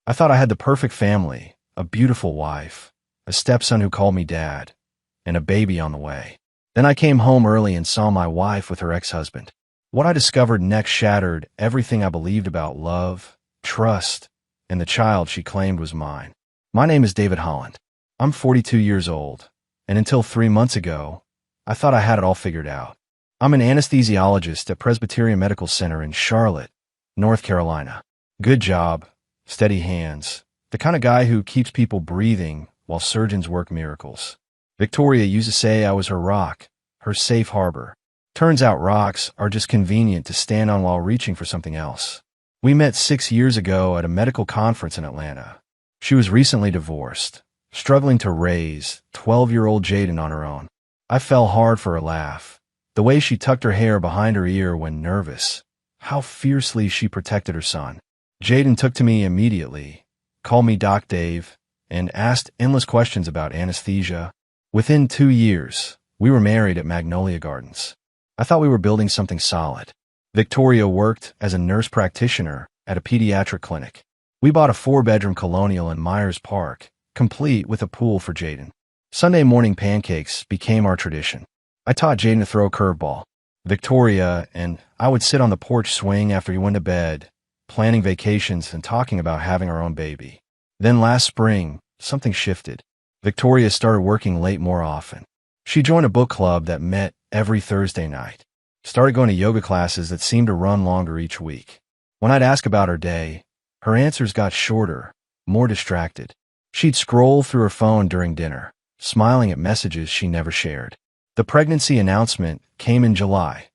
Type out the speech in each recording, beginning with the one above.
I thought I had the perfect family, a beautiful wife, a stepson who called me dad, and a baby on the way. Then I came home early and saw my wife with her ex-husband. What I discovered next shattered everything I believed about love, trust, and the child she claimed was mine. My name is David Holland. I'm 42 years old, and until 3 months ago, I thought I had it all figured out. I'm an anesthesiologist at Presbyterian Medical Center in Charlotte, North Carolina. Good job, steady hands, the kind of guy who keeps people breathing while surgeons work miracles. Victoria used to say I was her rock, her safe harbor. Turns out rocks are just convenient to stand on while reaching for something else. We met 6 years ago at a medical conference in Atlanta. She was recently divorced, struggling to raise 12-year-old Jaden on her own. I fell hard for her laugh, the way she tucked her hair behind her ear when nervous, how fiercely she protected her son. Jaden took to me immediately, called me Doc Dave, and asked endless questions about anesthesia. Within 2 years, we were married at Magnolia Gardens. I thought we were building something solid. Victoria worked as a nurse practitioner at a pediatric clinic. We bought a 4-bedroom colonial in Myers Park, complete with a pool for Jaden. Sunday morning pancakes became our tradition. I taught Jaden to throw a curveball. Victoria and I would sit on the porch swing after he went to bed, planning vacations and talking about having our own baby. Then last spring, something shifted. Victoria started working late more often. She joined a book club that met every Thursday night, started going to yoga classes that seemed to run longer each week. When I'd ask about her day, her answers got shorter, more distracted. She'd scroll through her phone during dinner, smiling at messages she never shared. The pregnancy announcement came in July,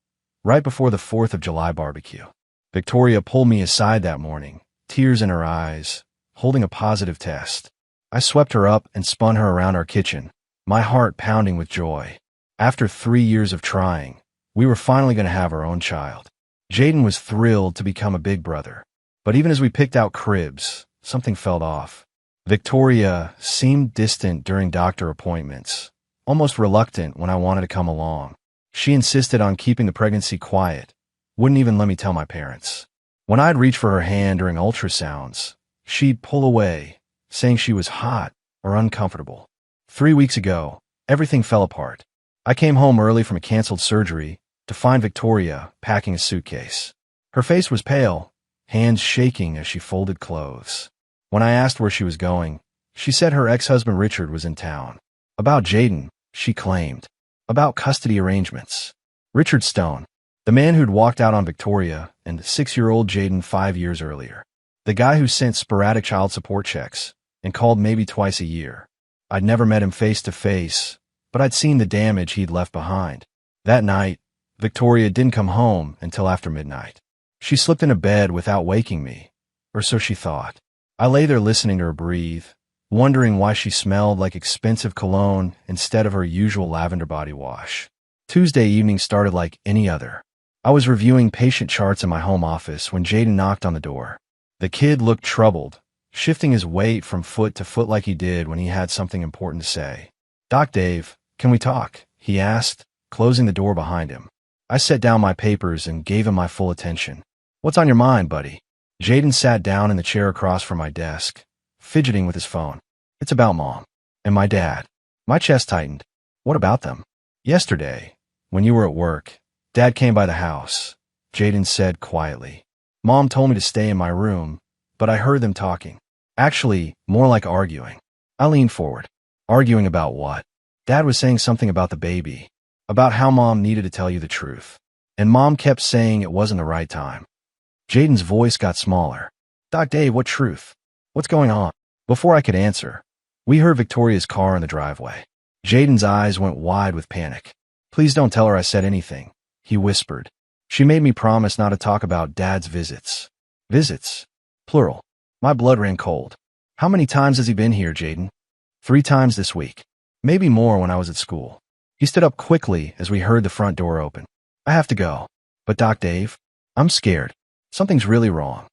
right before the 4th of July barbecue. Victoria pulled me aside that morning, tears in her eyes, holding a positive test. I swept her up and spun her around our kitchen, my heart pounding with joy. After 3 years of trying, we were finally going to have our own child. Jaden was thrilled to become a big brother. But even as we picked out cribs, something felt off. Victoria seemed distant during doctor appointments, almost reluctant when I wanted to come along. She insisted on keeping the pregnancy quiet, wouldn't even let me tell my parents. When I'd reach for her hand during ultrasounds, she'd pull away, saying she was hot or uncomfortable. 3 weeks ago, everything fell apart. I came home early from a canceled surgery to find Victoria packing a suitcase. Her face was pale, hands shaking as she folded clothes. When I asked where she was going, she said her ex-husband Richard was in town. About Jaden, she claimed. About custody arrangements. Richard Stone, the man who'd walked out on Victoria and 6-year-old Jaden 5 years earlier. The guy who sent sporadic child support checks and called maybe twice a year. I'd never met him face to face, but I'd seen the damage he'd left behind. That night, Victoria didn't come home until after midnight. She slipped into bed without waking me, or so she thought. I lay there listening to her breathe, wondering why she smelled like expensive cologne instead of her usual lavender body wash. Tuesday evening started like any other. I was reviewing patient charts in my home office when Jaden knocked on the door. The kid looked troubled, shifting his weight from foot to foot like he did when he had something important to say. "Doc Dave, can we talk?" he asked, closing the door behind him. I set down my papers and gave him my full attention. "What's on your mind, buddy?" Jaden sat down in the chair across from my desk, fidgeting with his phone. "It's about Mom and my dad." My chest tightened. "What about them?" "Yesterday, when you were at work, Dad came by the house," Jaden said quietly. "Mom told me to stay in my room, but I heard them talking. Actually, more like arguing." I leaned forward. "Arguing about what?" "Dad was saying something about the baby, about how Mom needed to tell you the truth. And Mom kept saying it wasn't the right time." Jaden's voice got smaller. "Doc Dave, what truth? What's going on?" Before I could answer, we heard Victoria's car in the driveway. Jaden's eyes went wide with panic. "Please don't tell her I said anything," he whispered. "She made me promise not to talk about Dad's visits." "Visits? Plural." My blood ran cold. "How many times has he been here, Jaden?" "3 times this week. Maybe more when I was at school." He stood up quickly as we heard the front door open. "I have to go." "But Doc Dave, I'm scared. Something's really wrong."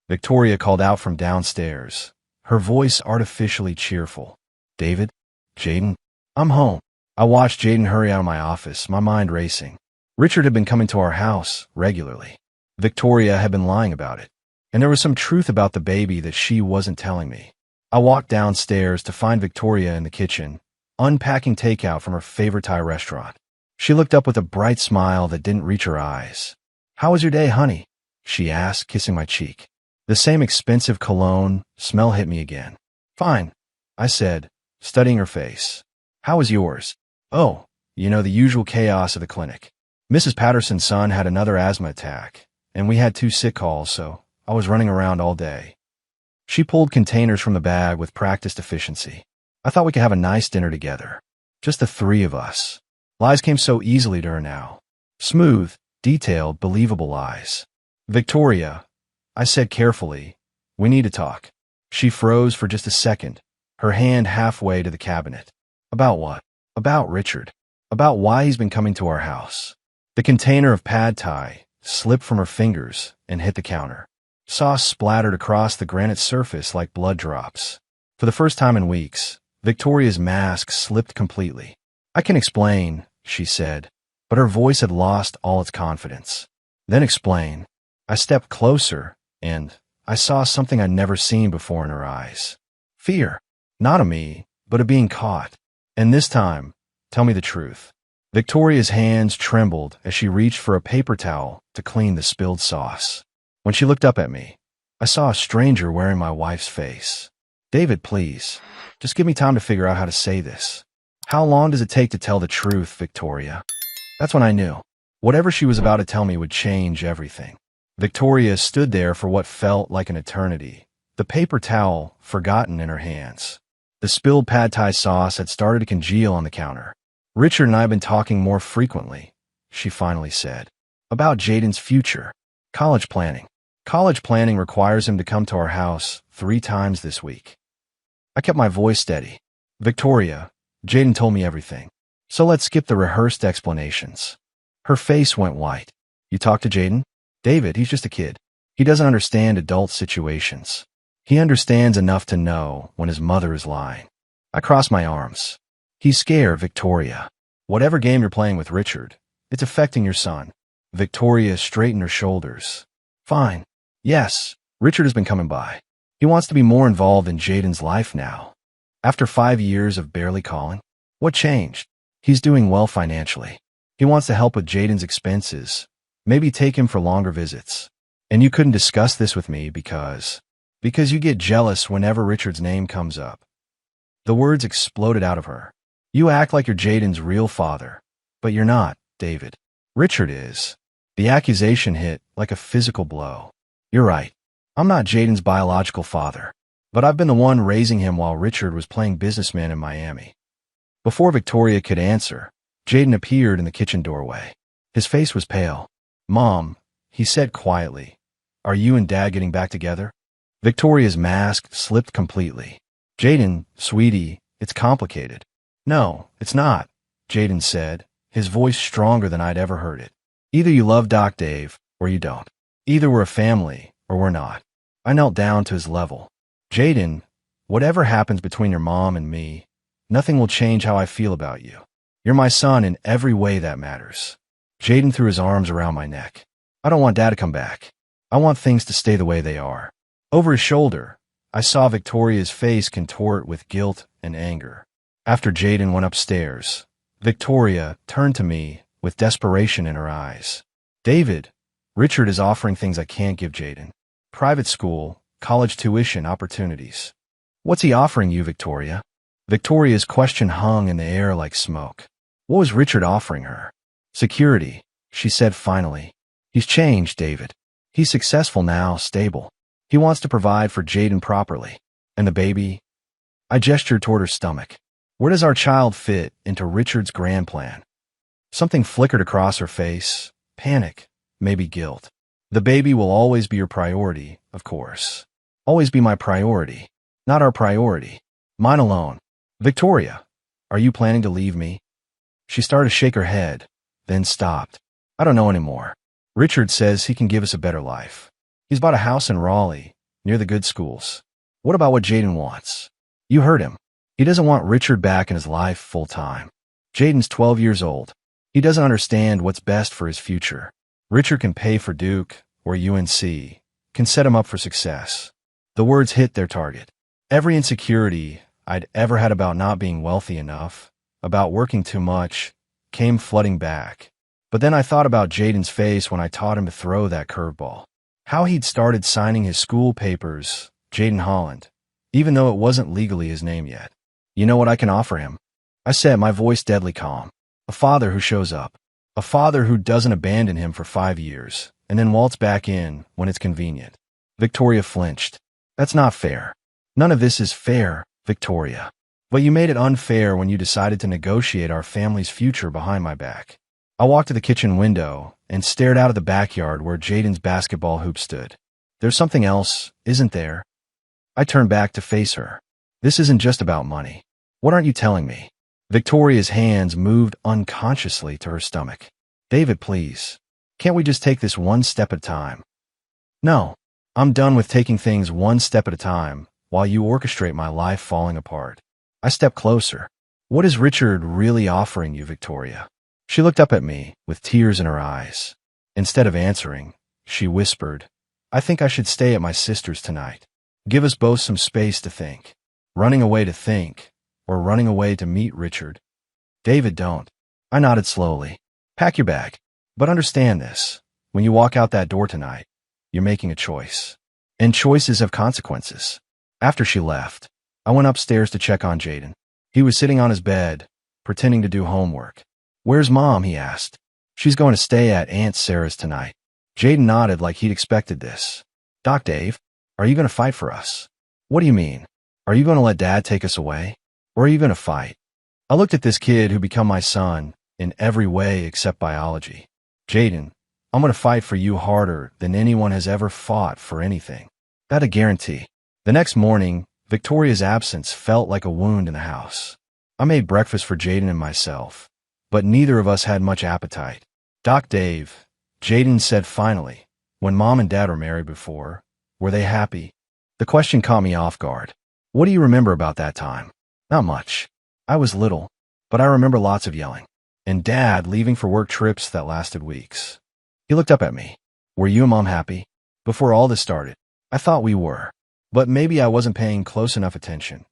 Victoria called out from downstairs, her voice artificially cheerful. "David? Jaden? I'm home." I watched Jaden hurry out of my office, my mind racing. Richard had been coming to our house regularly. Victoria had been lying about it. And there was some truth about the baby that she wasn't telling me. I walked downstairs to find Victoria in the kitchen, unpacking takeout from her favorite Thai restaurant. She looked up with a bright smile that didn't reach her eyes. "How was your day, honey?" she asked, kissing my cheek. The same expensive cologne smell hit me again. "Fine," I said, studying her face. "How was yours?" "Oh, the usual chaos of the clinic. Mrs. Patterson's son had another asthma attack, and we had 2 sick calls, so I was running around all day." She pulled containers from the bag with practiced efficiency. "I thought we could have a nice dinner together. Just the 3 of us." Lies came so easily to her now. Smooth, detailed, believable lies. "Victoria," I said carefully, "we need to talk." She froze for just a second, her hand halfway to the cabinet. "About what?" "About Richard. About why he's been coming to our house." The container of pad thai slipped from her fingers and hit the counter. Sauce splattered across the granite surface like blood drops. For the first time in weeks, Victoria's mask slipped completely. "I can explain," she said, but her voice had lost all its confidence. "Then explain." I stepped closer, and I saw something I'd never seen before in her eyes. Fear. Not of me, but of being caught. "And this time, tell me the truth." Victoria's hands trembled as she reached for a paper towel to clean the spilled sauce. When she looked up at me, I saw a stranger wearing my wife's face. "David, please, just give me time to figure out how to say this." "How long does it take to tell the truth, Victoria?" That's when I knew. Whatever she was about to tell me would change everything. Victoria stood there for what felt like an eternity, the paper towel forgotten in her hands. The spilled pad thai sauce had started to congeal on the counter. "Richard and I have been talking more frequently," she finally said. "About Jaden's future. College planning. College planning requires him to come to our house 3 times this week." I kept my voice steady. "Victoria, Jaden told me everything. So let's skip the rehearsed explanations." Her face went white. "You talked to Jaden?" "David, he's just a kid. He doesn't understand adult situations. He understands enough to know when his mother is lying." I crossed my arms. "He's scared, Victoria. Whatever game you're playing with Richard, it's affecting your son." Victoria straightened her shoulders. "Fine. Yes, Richard has been coming by. He wants to be more involved in Jaden's life now. After 5 years of barely calling. What changed? He's doing well financially. He wants to help with Jaden's expenses, maybe take him for longer visits. And you couldn't discuss this with me because you get jealous whenever Richard's name comes up." The words exploded out of her. "You act like you're Jaden's real father, but you're not, David. Richard is." The accusation hit like a physical blow. "You're right. I'm not Jaden's biological father, but I've been the one raising him while Richard was playing businessman in Miami." Before Victoria could answer, Jaden appeared in the kitchen doorway. His face was pale. "Mom," he said quietly, "are you and Dad getting back together?" Victoria's mask slipped completely. "Jaden, sweetie, it's complicated." "No, it's not," Jaden said, his voice stronger than I'd ever heard it. "Either you love Doc Dave, or you don't. Either we're a family, or we're not." I knelt down to his level. "Jaden, whatever happens between your mom and me, nothing will change how I feel about you. You're my son in every way that matters." Jaden threw his arms around my neck. "I don't want Dad to come back. I want things to stay the way they are." Over his shoulder, I saw Victoria's face contort with guilt and anger. After Jaden went upstairs, Victoria turned to me with desperation in her eyes. "David, Richard is offering things I can't give Jaden. Private school, college tuition opportunities." "What's he offering you, Victoria?" Victoria's question hung in the air like smoke. What was Richard offering her? "Security," she said finally. "He's changed, David. He's successful now, stable. He wants to provide for Jaden properly. And the baby?" I gestured toward her stomach. "Where does our child fit into Richard's grand plan?" Something flickered across her face. Panic, maybe guilt. "The baby will always be your priority, of course. Always be my priority, not our priority. Mine alone." "Victoria, are you planning to leave me?" She started to shake her head, then stopped. "I don't know anymore. Richard says he can give us a better life. He's bought a house in Raleigh, near the good schools. What about what Jaden wants? You heard him. He doesn't want Richard back in his life full time. Jaden's 12 years old. He doesn't understand what's best for his future. Richard can pay for Duke or UNC, can set him up for success. The words hit their target. Every insecurity I'd ever had about not being wealthy enough, about working too much, came flooding back. But then I thought about Jaden's face when I taught him to throw that curveball. How he'd started signing his school papers, Jaden Holland, even though it wasn't legally his name yet. You know what I can offer him? I said, my voice deadly calm. A father who shows up. A father who doesn't abandon him for 5 years, and then waltz back in when it's convenient. Victoria flinched. That's not fair. None of this is fair, Victoria. But you made it unfair when you decided to negotiate our family's future behind my back. I walked to the kitchen window and stared out of the backyard where Jaden's basketball hoop stood. There's something else, isn't there? I turned back to face her. This isn't just about money. What aren't you telling me? Victoria's hands moved unconsciously to her stomach. David, please. Can't we just take this one step at a time? No. I'm done with taking things one step at a time while you orchestrate my life falling apart. I stepped closer. What is Richard really offering you, Victoria? She looked up at me with tears in her eyes. Instead of answering, she whispered, I think I should stay at my sister's tonight. Give us both some space to think. Running away to think, or running away to meet Richard. David, don't. I nodded slowly. Pack your bag. But understand this. When you walk out that door tonight, you're making a choice. And choices have consequences. After she left, I went upstairs to check on Jaden. He was sitting on his bed, pretending to do homework. Where's Mom? He asked. She's going to stay at Aunt Sarah's tonight. Jaden nodded like he'd expected this. Doc Dave, are you going to fight for us? What do you mean? Are you going to let Dad take us away? Or are you going to fight? I looked at this kid who became my son in every way except biology. Jaden, I'm going to fight for you harder than anyone has ever fought for anything. That a guarantee. The next morning, Victoria's absence felt like a wound in the house. I made breakfast for Jaden and myself, but neither of us had much appetite. Doc Dave, Jaden said finally, when Mom and Dad were married before, were they happy? The question caught me off guard. What do you remember about that time? Not much. I was little, but I remember lots of yelling. And Dad leaving for work trips that lasted weeks. He looked up at me. Were you and Mom happy? Before all this started, I thought we were. But maybe I wasn't paying close enough attention.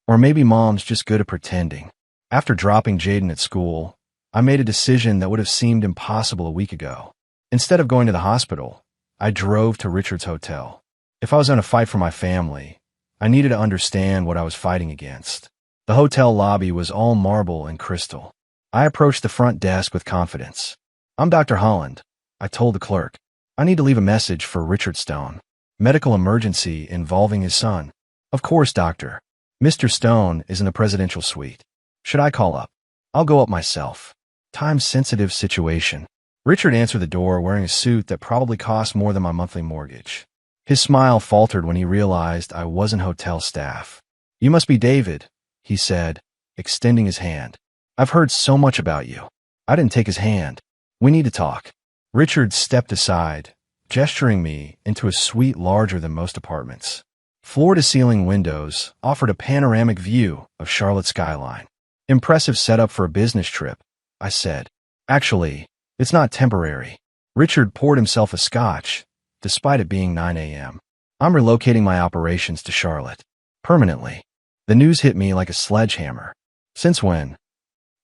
Or maybe Mom's just good at pretending. After dropping Jaden at school, I made a decision that would have seemed impossible a week ago. Instead of going to the hospital, I drove to Richard's hotel. If I was going to fight for my family, I needed to understand what I was fighting against. The hotel lobby was all marble and crystal. I approached the front desk with confidence. I'm Dr. Holland, I told the clerk. I need to leave a message for Richard Stone. Medical emergency involving his son. Of course, doctor. Mr. Stone is in the presidential suite. Should I call up? I'll go up myself. Time-sensitive situation. Richard answered the door wearing a suit that probably cost more than my monthly mortgage. His smile faltered when he realized I wasn't hotel staff. You must be David, he said, extending his hand. I've heard so much about you. I didn't take his hand. We need to talk. Richard stepped aside, gesturing me into a suite larger than most apartments. Floor-to-ceiling windows offered a panoramic view of Charlotte's skyline. Impressive setup for a business trip, I said. Actually, it's not temporary. Richard poured himself a scotch, despite it being 9 a.m. I'm relocating my operations to Charlotte. Permanently. The news hit me like a sledgehammer. Since when?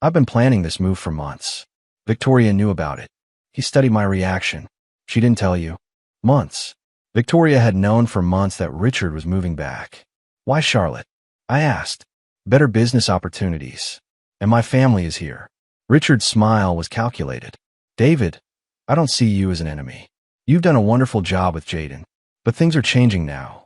I've been planning this move for months. Victoria knew about it. He studied my reaction. She didn't tell you. Months. Victoria had known for months that Richard was moving back. Why Charlotte? I asked. Better business opportunities. And my family is here. Richard's smile was calculated. David, I don't see you as an enemy. You've done a wonderful job with Jaden. But things are changing now.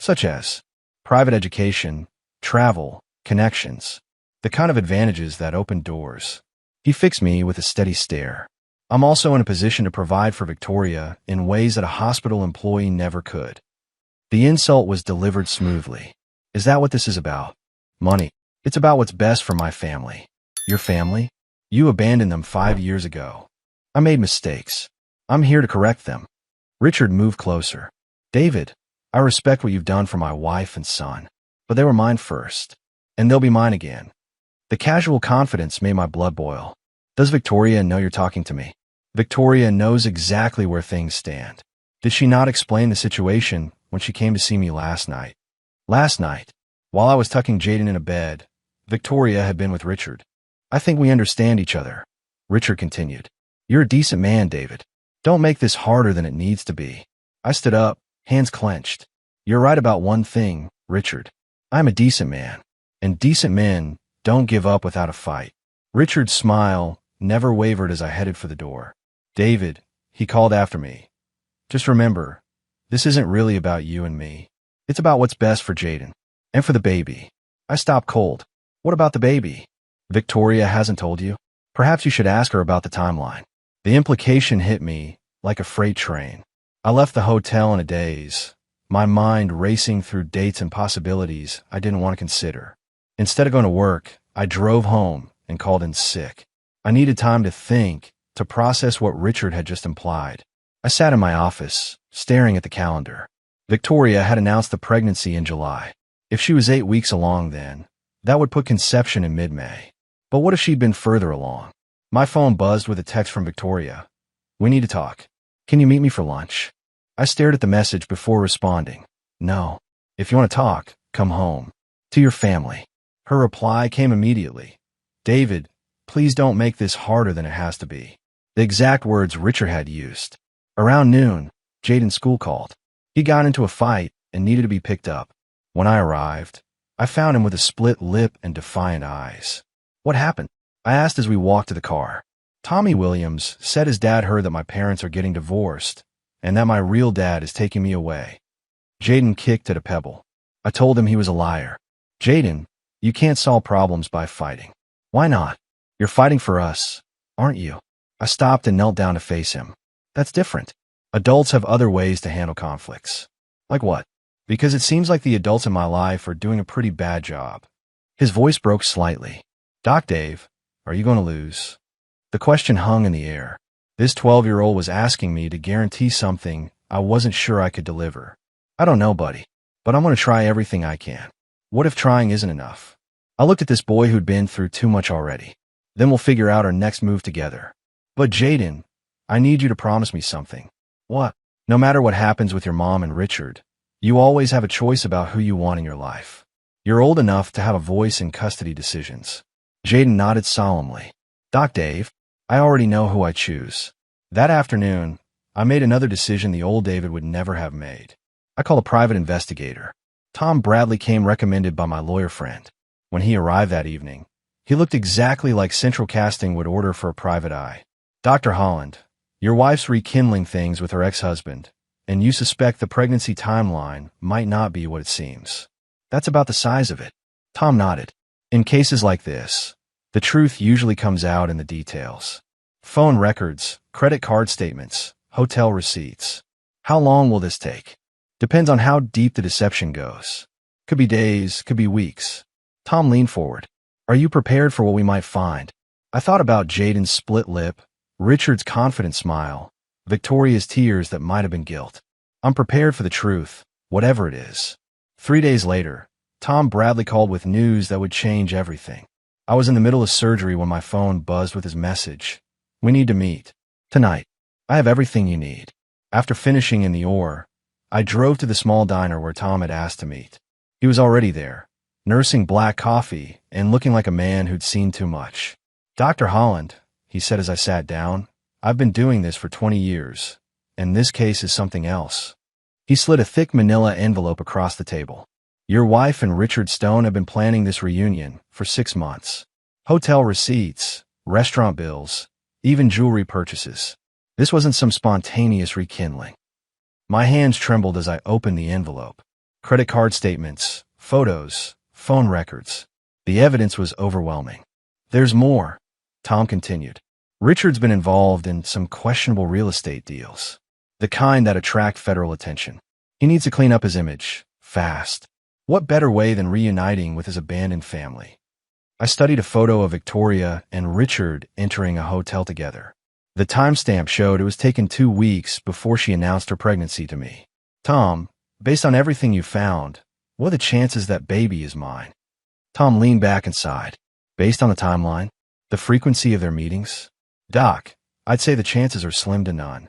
Such as private education, travel, connections. The kind of advantages that open doors. He fixed me with a steady stare. I'm also in a position to provide for Victoria in ways that a hospital employee never could. The insult was delivered smoothly. Is that what this is about? Money. It's about what's best for my family. Your family? You abandoned them 5 years ago. I made mistakes. I'm here to correct them. Richard moved closer. David, I respect what you've done for my wife and son, but they were mine first, and they'll be mine again. The casual confidence made my blood boil. Does Victoria know you're talking to me? Victoria knows exactly where things stand. Did she not explain the situation when she came to see me last night? Last night, while I was tucking Jaden in a bed, Victoria had been with Richard. I think we understand each other, Richard continued. You're a decent man, David. Don't make this harder than it needs to be. I stood up, hands clenched. You're right about one thing, Richard. I'm a decent man, and decent men don't give up without a fight. Richard's smile never wavered as I headed for the door. David, he called after me. Just remember, this isn't really about you and me. It's about what's best for Jaden. And for the baby. I stopped cold. What about the baby? Victoria hasn't told you? Perhaps you should ask her about the timeline. The implication hit me like a freight train. I left the hotel in a daze, my mind racing through dates and possibilities I didn't want to consider. Instead of going to work, I drove home and called in sick. I needed time to think, to process what Richard had just implied. I sat in my office, staring at the calendar. Victoria had announced the pregnancy in July. If she was 8 weeks along then, that would put conception in mid-May. But what if she'd been further along? My phone buzzed with a text from Victoria. We need to talk. Can you meet me for lunch? I stared at the message before responding. No. If you want to talk, come home. To your family. Her reply came immediately. David, please don't make this harder than it has to be. The exact words Richard had used. Around noon, Jaden's school called. He got into a fight and needed to be picked up. When I arrived, I found him with a split lip and defiant eyes. What happened? I asked as we walked to the car. Tommy Williams said his dad heard that my parents are getting divorced and that my real dad is taking me away. Jaden kicked at a pebble. I told him he was a liar. Jaden, you can't solve problems by fighting. Why not? You're fighting for us, aren't you? I stopped and knelt down to face him. That's different. Adults have other ways to handle conflicts. Like what? Because it seems like the adults in my life are doing a pretty bad job. His voice broke slightly. Doc Dave, are you going to lose? The question hung in the air. This 12-year-old was asking me to guarantee something I wasn't sure I could deliver. I don't know, buddy, but I'm going to try everything I can. What if trying isn't enough? I looked at this boy who'd been through too much already. Then we'll figure out our next move together. But Jaden, I need you to promise me something. What? No matter what happens with your mom and Richard, you always have a choice about who you want in your life. You're old enough to have a voice in custody decisions. Jaden nodded solemnly. Doc Dave, I already know who I choose. That afternoon, I made another decision the old David would never have made. I called a private investigator. Tom Bradley came recommended by my lawyer friend. When he arrived that evening, he looked exactly like Central Casting would order for a private eye. Dr. Holland, your wife's rekindling things with her ex-husband, and you suspect the pregnancy timeline might not be what it seems. That's about the size of it. Tom nodded. In cases like this, the truth usually comes out in the details. Phone records, credit card statements, hotel receipts. How long will this take? Depends on how deep the deception goes. Could be days, could be weeks. Tom leaned forward. Are you prepared for what we might find? I thought about Jaden's split lip, Richard's confident smile, Victoria's tears that might have been guilt. I'm prepared for the truth, whatever it is. 3 days later, Tom Bradley called with news that would change everything. I was in the middle of surgery when my phone buzzed with his message. We need to meet. Tonight. I have everything you need. After finishing in the OR, I drove to the small diner where Tom had asked to meet. He was already there, nursing black coffee and looking like a man who'd seen too much. Dr. Holland, he said as I sat down, I've been doing this for 20 years, and this case is something else. He slid a thick manila envelope across the table. Your wife and Richard Stone have been planning this reunion for 6 months. Hotel receipts, restaurant bills, even jewelry purchases. This wasn't some spontaneous rekindling. My hands trembled as I opened the envelope. Credit card statements, photos, phone records. The evidence was overwhelming. There's more, Tom continued. Richard's been involved in some questionable real estate deals. The kind that attract federal attention. He needs to clean up his image, fast. What better way than reuniting with his abandoned family? I studied a photo of Victoria and Richard entering a hotel together. The timestamp showed it was taken 2 weeks before she announced her pregnancy to me. Tom, based on everything you found, what are the chances that baby is mine? Tom leaned back and sighed. Based on the timeline, the frequency of their meetings? Doc, I'd say the chances are slim to none.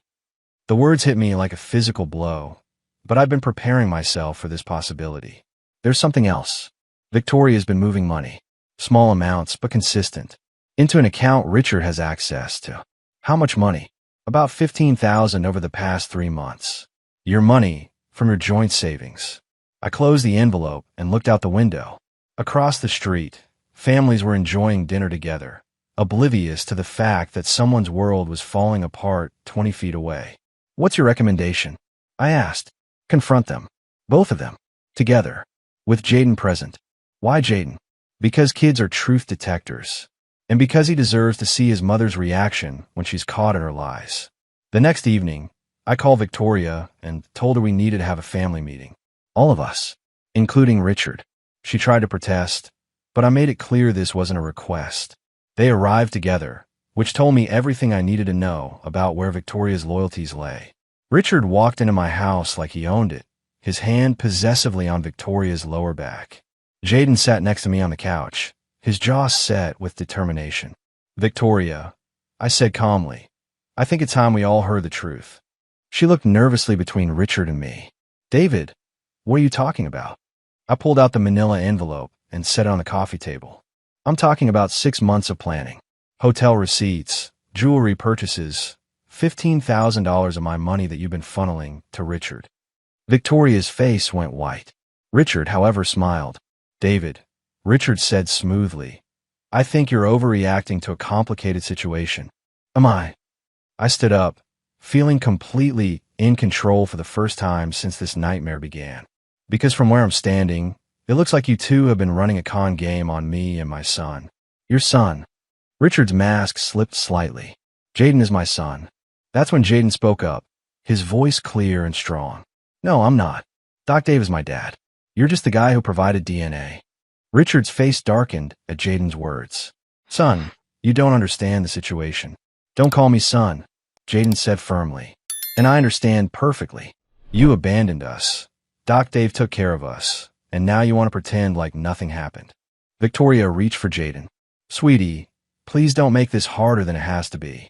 The words hit me like a physical blow, but I've been preparing myself for this possibility. There's something else. Victoria's been moving money, small amounts but consistent, into an account Richard has access to. How much money? About $15,000 over the past 3 months. Your money from your joint savings. I closed the envelope and looked out the window. Across the street, families were enjoying dinner together, oblivious to the fact that someone's world was falling apart 20 feet away. What's your recommendation? I asked. Confront them. Both of them. Together. With Jaden present. Why Jaden? Because kids are truth detectors. And because he deserves to see his mother's reaction when she's caught in her lies. The next evening, I called Victoria and told her we needed to have a family meeting. All of us. Including Richard. She tried to protest, but I made it clear this wasn't a request. They arrived together, which told me everything I needed to know about where Victoria's loyalties lay. Richard walked into my house like he owned it, his hand possessively on Victoria's lower back. Jaden sat next to me on the couch, his jaw set with determination. Victoria, I said calmly, I think it's time we all heard the truth. She looked nervously between Richard and me. David, what are you talking about? I pulled out the manila envelope and set it on the coffee table. I'm talking about 6 months of planning. Hotel receipts, jewelry purchases, $15,000 of my money that you've been funneling to Richard. Victoria's face went white. Richard, however, smiled. David, Richard said smoothly, I think you're overreacting to a complicated situation. Am I? I stood up, feeling completely in control for the first time since this nightmare began. Because from where I'm standing, it looks like you two have been running a con game on me and my son. Your son. Richard's mask slipped slightly. Jaden is my son. That's when Jaden spoke up, his voice clear and strong. No, I'm not. Doc Dave is my dad. You're just the guy who provided DNA. Richard's face darkened at Jaden's words. Son, you don't understand the situation. Don't call me son, Jaden said firmly. And I understand perfectly. You abandoned us. Doc Dave took care of us, and now you want to pretend like nothing happened. Victoria reached for Jaden. Sweetie, please don't make this harder than it has to be.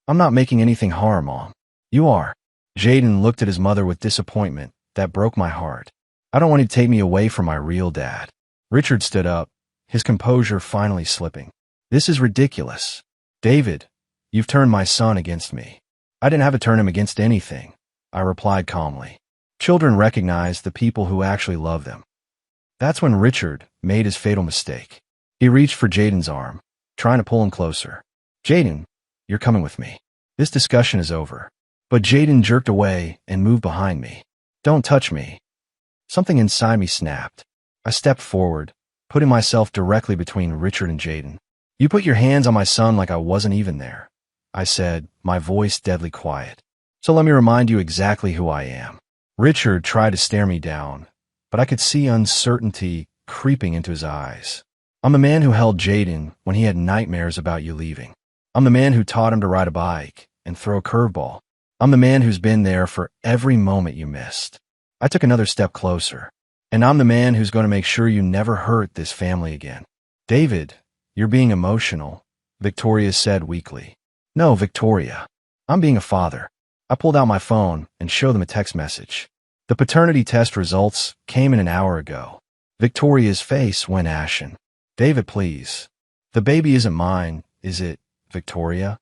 I'm not making anything harm, Mom. You are. Jaden looked at his mother with disappointment that broke my heart. I don't want you to take me away from my real dad. Richard stood up, his composure finally slipping. This is ridiculous. David, you've turned my son against me. I didn't have to turn him against anything, I replied calmly. Children recognize the people who actually love them. That's when Richard made his fatal mistake. He reached for Jaden's arm, trying to pull him closer. Jaden, you're coming with me. This discussion is over. But Jaden jerked away and moved behind me. Don't touch me. Something inside me snapped. I stepped forward, putting myself directly between Richard and Jaden. You put your hands on my son like I wasn't even there, I said, my voice deadly quiet. So let me remind you exactly who I am. Richard tried to stare me down, but I could see uncertainty creeping into his eyes. I'm the man who held Jaden when he had nightmares about you leaving. I'm the man who taught him to ride a bike and throw a curveball. I'm the man who's been there for every moment you missed. I took another step closer, and I'm the man who's going to make sure you never hurt this family again. David, you're being emotional, Victoria said weakly. No, Victoria. I'm being a father. I pulled out my phone and showed them a text message. The paternity test results came in an hour ago. Victoria's face went ashen. David, please. The baby isn't mine, is it, Victoria?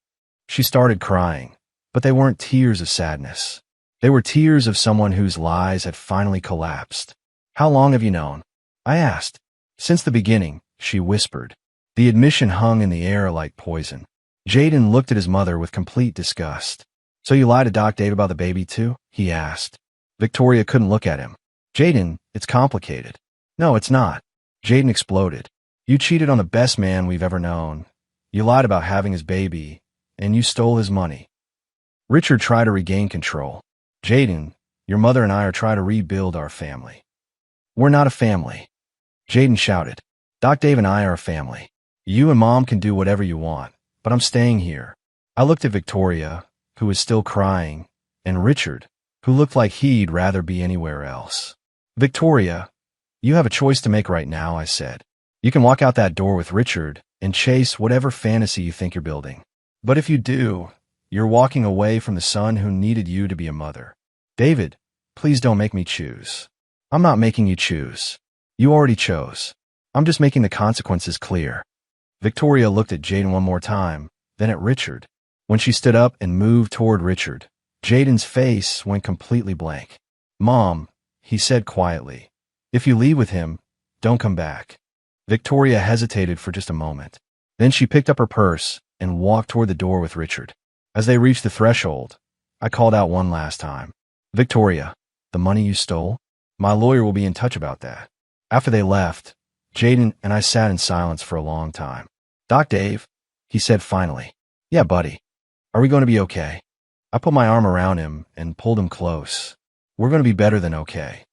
She started crying, but they weren't tears of sadness. They were tears of someone whose lies had finally collapsed. How long have you known? I asked. Since the beginning, she whispered. The admission hung in the air like poison. Jaden looked at his mother with complete disgust. So you lied to Doc Dave about the baby too? He asked. Victoria couldn't look at him. Jaden, it's complicated. No, it's not. Jaden exploded. You cheated on the best man we've ever known. You lied about having his baby, and you stole his money. Richard tried to regain control. Jaden, your mother and I are trying to rebuild our family. We're not a family. Jaden shouted. Doc Dave and I are a family. You and Mom can do whatever you want, but I'm staying here. I looked at Victoria, who was still crying, and Richard, who looked like he'd rather be anywhere else. Victoria, you have a choice to make right now, I said. You can walk out that door with Richard and chase whatever fantasy you think you're building. But if you do, You're walking away from the son who needed you to be a mother. David, please don't make me choose. I'm not making you choose. You already chose. I'm just making the consequences clear. Victoria looked at Jaden one more time, then at Richard. When she stood up and moved toward Richard, Jaden's face went completely blank. Mom, he said quietly, if you leave with him, don't come back. Victoria hesitated for just a moment. Then she picked up her purse and walked toward the door with Richard. As they reached the threshold, I called out one last time. Victoria, the money you stole? My lawyer will be in touch about that. After they left, Jaden and I sat in silence for a long time. Doc Dave, he said finally. Yeah, buddy. Are we going to be okay? I put my arm around him and pulled him close. We're going to be better than okay.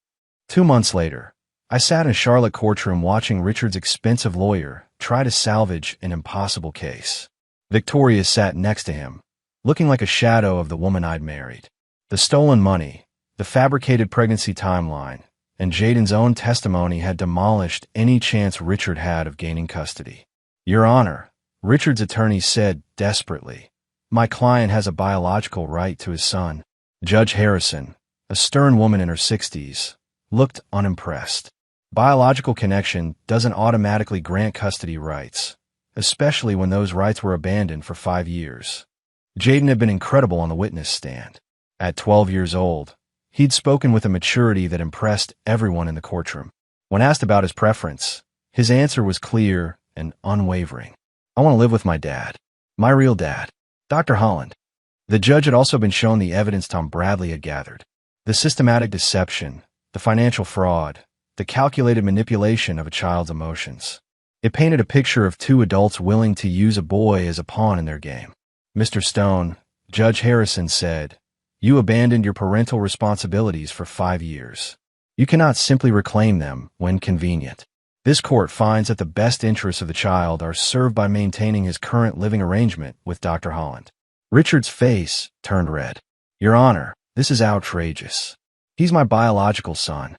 2 months later, I sat in a Charlotte courtroom watching Richard's expensive lawyer try to salvage an impossible case. Victoria sat next to him, looking like a shadow of the woman I'd married. The stolen money, the fabricated pregnancy timeline, and Jaden's own testimony had demolished any chance Richard had of gaining custody. Your Honor, Richard's attorney said desperately, my client has a biological right to his son. Judge Harrison, a stern woman in her 60s, looked unimpressed. Biological connection doesn't automatically grant custody rights, especially when those rights were abandoned for 5 years. Jaden had been incredible on the witness stand. At 12 years old, he'd spoken with a maturity that impressed everyone in the courtroom. When asked about his preference, his answer was clear and unwavering. I want to live with my dad. My real dad. Dr. Holland. The judge had also been shown the evidence Tom Bradley had gathered. The systematic deception, the financial fraud, the calculated manipulation of a child's emotions. It painted a picture of two adults willing to use a boy as a pawn in their game. Mr. Stone, Judge Harrison said, you abandoned your parental responsibilities for 5 years. You cannot simply reclaim them when convenient. This court finds that the best interests of the child are served by maintaining his current living arrangement with Dr. Holland. Richard's face turned red. Your Honor, this is outrageous. He's my biological son.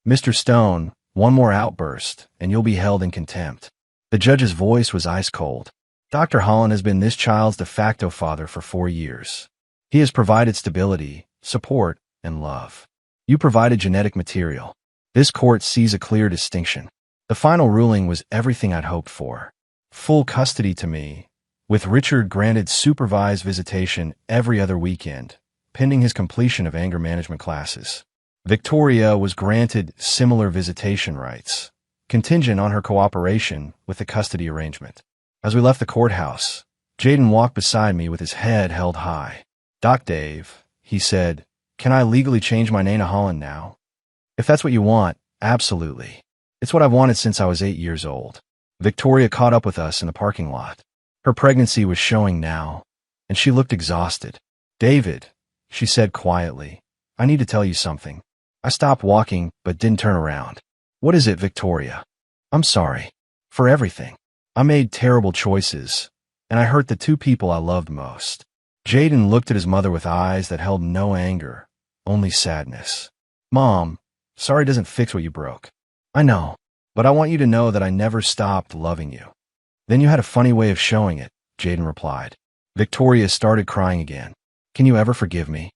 Mr. Stone, one more outburst, and you'll be held in contempt. The judge's voice was ice cold. Dr. Holland has been this child's de facto father for 4 years. He has provided stability, support, and love. You provided genetic material. This court sees a clear distinction. The final ruling was everything I'd hoped for. Full custody to me, with Richard granted supervised visitation every other weekend, pending his completion of anger management classes. Victoria was granted similar visitation rights, contingent on her cooperation with the custody arrangement. As we left the courthouse, Jaden walked beside me with his head held high. Doc Dave, he said, can I legally change my name to Holland now? If that's what you want, absolutely. It's what I've wanted since I was 8 years old. Victoria caught up with us in the parking lot. Her pregnancy was showing now, and she looked exhausted. David, she said quietly, I need to tell you something. I stopped walking, but didn't turn around. What is it, Victoria? I'm sorry. For everything. I made terrible choices, and I hurt the two people I loved most. Jaden looked at his mother with eyes that held no anger, only sadness. Mom, sorry doesn't fix what you broke. I know, but I want you to know that I never stopped loving you. Then you had a funny way of showing it, Jaden replied. Victoria started crying again. Can you ever forgive me?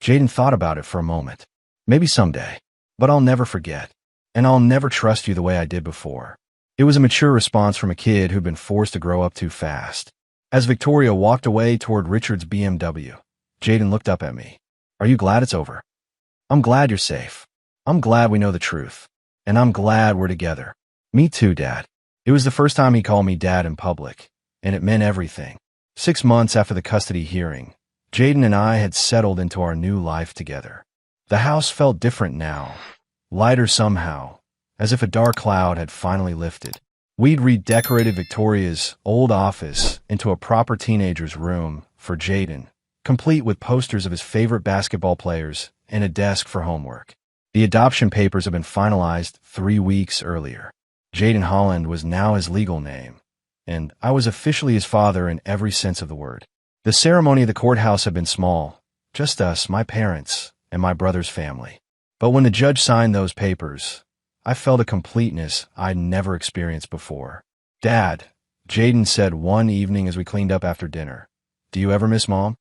Jaden thought about it for a moment. Maybe someday, but I'll never forget, and I'll never trust you the way I did before. It was a mature response from a kid who'd been forced to grow up too fast. As Victoria walked away toward Richard's BMW, Jaden looked up at me. Are you glad it's over? I'm glad you're safe. I'm glad we know the truth. And I'm glad we're together. Me too, Dad. It was the first time he called me Dad in public, and it meant everything. 6 months after the custody hearing, Jaden and I had settled into our new life together. The house felt different now, lighter somehow, as if a dark cloud had finally lifted. We'd redecorated Victoria's old office into a proper teenager's room for Jaden, complete with posters of his favorite basketball players and a desk for homework. The adoption papers had been finalized 3 weeks earlier. Jaden Holland was now his legal name, and I was officially his father in every sense of the word. The ceremony at the courthouse had been small, just us, my parents, and my brother's family. But when the judge signed those papers, I felt a completeness I'd never experienced before. Dad, Jaden said one evening as we cleaned up after dinner, do you ever miss Mom?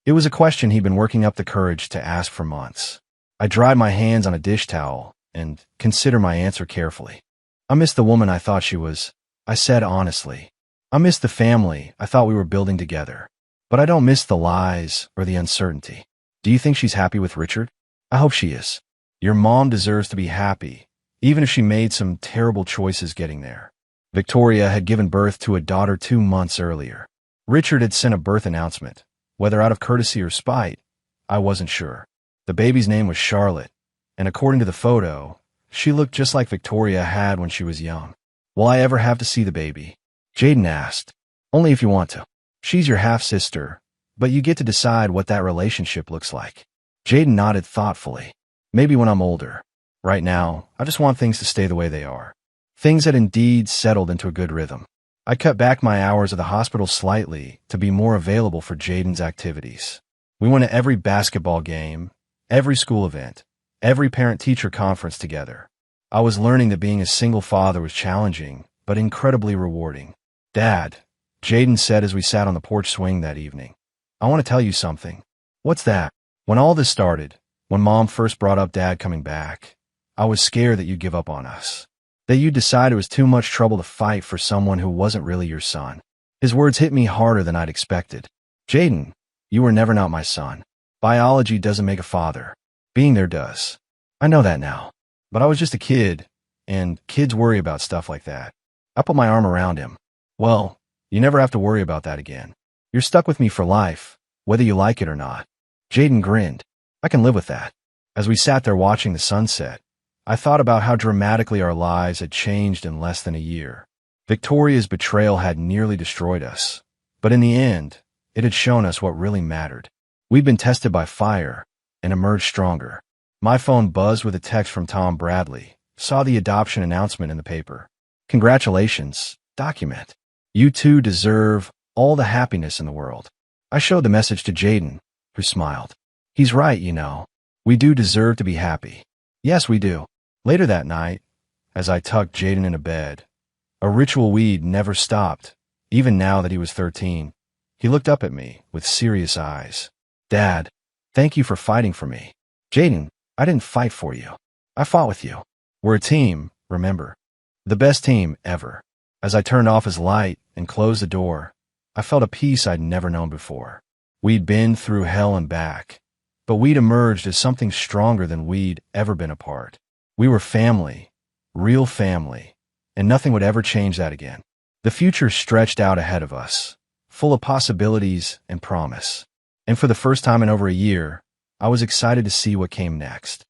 It was a question he'd been working up the courage to ask for months. I dried my hands on a dish towel and considered my answer carefully. I miss the woman I thought she was, I said honestly. I miss the family I thought we were building together. But I don't miss the lies or the uncertainty. Do you think she's happy with Richard? I hope she is. Your mom deserves to be happy, even if she made some terrible choices getting there. Victoria had given birth to a daughter 2 months earlier. Richard had sent a birth announcement. Whether out of courtesy or spite, I wasn't sure. The baby's name was Charlotte, and according to the photo, she looked just like Victoria had when she was young. Will I ever have to see the baby? Jaden asked. Only if you want to. She's your half-sister, but you get to decide what that relationship looks like. Jaden nodded thoughtfully. Maybe when I'm older. Right now, I just want things to stay the way they are. Things had indeed settled into a good rhythm. I cut back my hours at the hospital slightly to be more available for Jaden's activities. We went to every basketball game, every school event, every parent-teacher conference together. I was learning that being a single father was challenging, but incredibly rewarding. Dad, Jaden said as we sat on the porch swing that evening, I want to tell you something. What's that? When all this started, when Mom first brought up Dad coming back, I was scared that you'd give up on us. That you'd decide it was too much trouble to fight for someone who wasn't really your son. His words hit me harder than I'd expected. Jaden, you were never not my son. Biology doesn't make a father. Being there does. I know that now. But I was just a kid, and kids worry about stuff like that. I put my arm around him. Well, you never have to worry about that again. You're stuck with me for life, whether you like it or not. Jaden grinned. I can live with that. As we sat there watching the sunset, I thought about how dramatically our lives had changed in less than a year. Victoria's betrayal had nearly destroyed us, but in the end, it had shown us what really mattered. We'd been tested by fire and emerged stronger. My phone buzzed with a text from Tom Bradley. Saw the adoption announcement in the paper. Congratulations, document. You two deserve all the happiness in the world. I showed the message to Jaden, who smiled. He's right, you know. We do deserve to be happy. Yes, we do. Later that night, as I tucked Jaden into bed, a ritual we'd never stopped, even now that he was 13. He looked up at me with serious eyes. Dad, thank you for fighting for me. Jaden, I didn't fight for you. I fought with you. We're a team, remember. The best team ever. As I turned off his light and closed the door, I felt a peace I'd never known before. We'd been through hell and back, but we'd emerged as something stronger than we'd ever been apart. We were family, real family, and nothing would ever change that again. The future stretched out ahead of us, full of possibilities and promise. And for the first time in over a year, I was excited to see what came next.